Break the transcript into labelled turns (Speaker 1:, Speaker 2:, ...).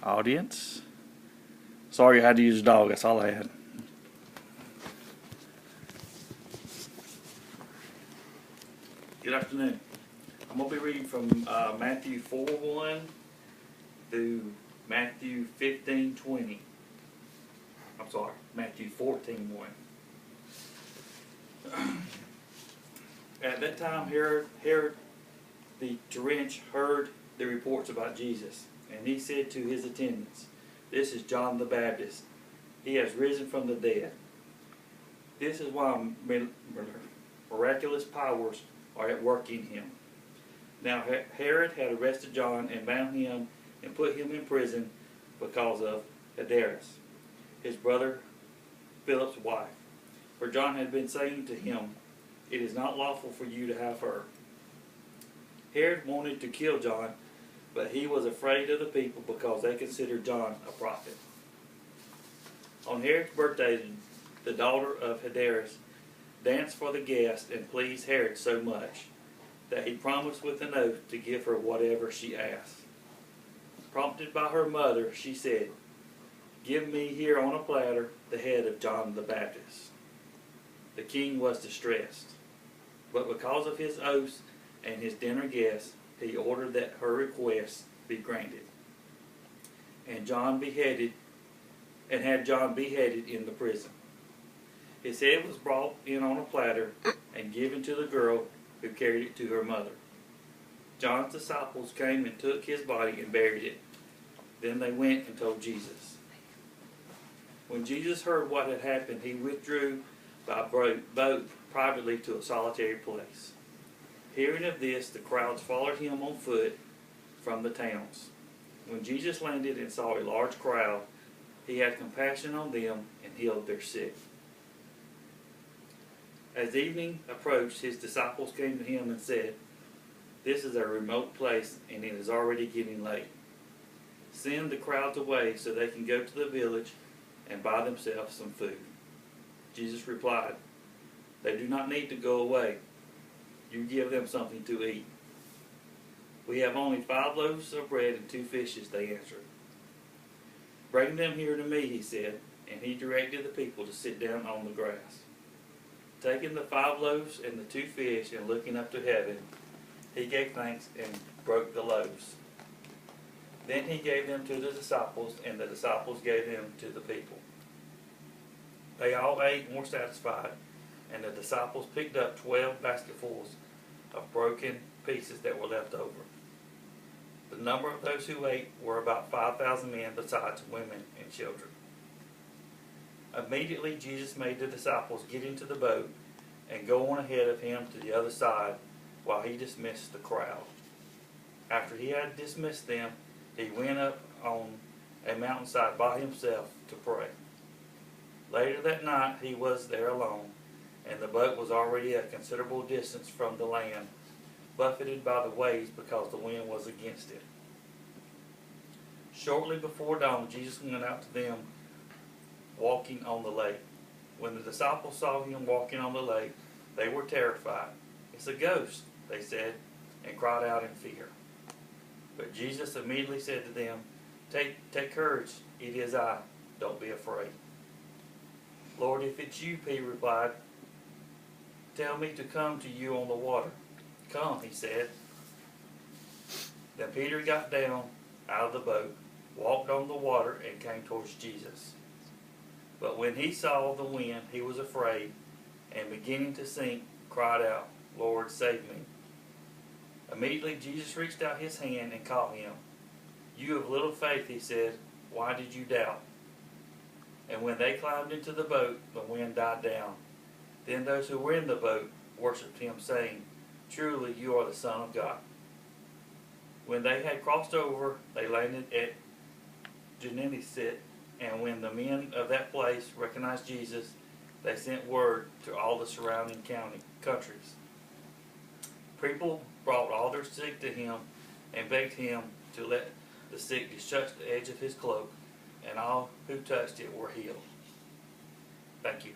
Speaker 1: Audience. Sorry I had to use a dog. That's all I had. Good afternoon. I'm going to be reading from Matthew 4:1 through Matthew 15:20. I'm sorry, Matthew 14:1. At that time, Herod the Tetrarch heard the reports about Jesus, and he said to his attendants, "This is John the Baptist. He has risen from the dead. This is why miraculous powers are at work in him." Now Herod had arrested John and bound him and put him in prison because of Herodias, his brother Philip's wife. For John had been saying to him, "It is not lawful for you to have her." Herod wanted to kill John, but he was afraid of the people because they considered John a prophet. On Herod's birthday, the daughter of Herodias danced for the guests and pleased Herod so much that he promised with an oath to give her whatever she asked. Prompted by her mother, she said, "Give me here on a platter the head of John the Baptist." The king was distressed, but because of his oaths and his dinner guests, he ordered that her request be granted, and had John beheaded in the prison. His head was brought in on a platter and given to the girl, who carried it to her mother. John's disciples came and took his body and buried it. Then they went and told Jesus. When Jesus heard what had happened, he withdrew by boat privately to a solitary place. Hearing of this, the crowds followed him on foot from the towns. When Jesus landed and saw a large crowd, he had compassion on them and healed their sick. As evening approached, his disciples came to him and said, "This is a remote place and it is already getting late. Send the crowds away so they can go to the village and buy themselves some food." Jesus replied, "They do not need to go away. You give them something to eat." "We have only 5 loaves of bread and 2 fishes," they answered. "Bring them here to me," he said, and he directed the people to sit down on the grass. Taking the 5 loaves and the 2 fish and looking up to heaven, he gave thanks and broke the loaves. Then he gave them to the disciples, and the disciples gave them to the people. They all ate and were satisfied, and the disciples picked up 12 basketfuls of broken pieces that were left over. The number of those who ate were about 5,000 men, besides women and children. Immediately Jesus made the disciples get into the boat and go on ahead of him to the other side while he dismissed the crowd. After he had dismissed them, he went up on a mountainside by himself to pray. Later that night he was there alone, and the boat was already a considerable distance from the land, buffeted by the waves because the wind was against it. Shortly before dawn, Jesus went out to them walking on the lake. When the disciples saw him walking on the lake, they were terrified. "It's a ghost," they said, and cried out in fear. But Jesus immediately said to them, Take courage, it is I. Don't be afraid." "Lord, if it's you," Peter replied, "tell me to come to you on the water." "Come," he said. Then Peter got down out of the boat, walked on the water, and came towards Jesus. But when he saw the wind, he was afraid, and beginning to sink, cried out, "Lord, save me." Immediately Jesus reached out his hand and caught him. "You of little faith," he said, "why did you doubt?" And when they climbed into the boat, the wind died down. Then those who were in the boat worshipped him, saying, "Truly you are the Son of God." When they had crossed over, they landed at Gennesaret, and when the men of that place recognized Jesus, they sent word to all the surrounding countries. People brought all their sick to him and begged him to let the sick just touch the edge of his cloak, and all who touched it were healed. Thank you.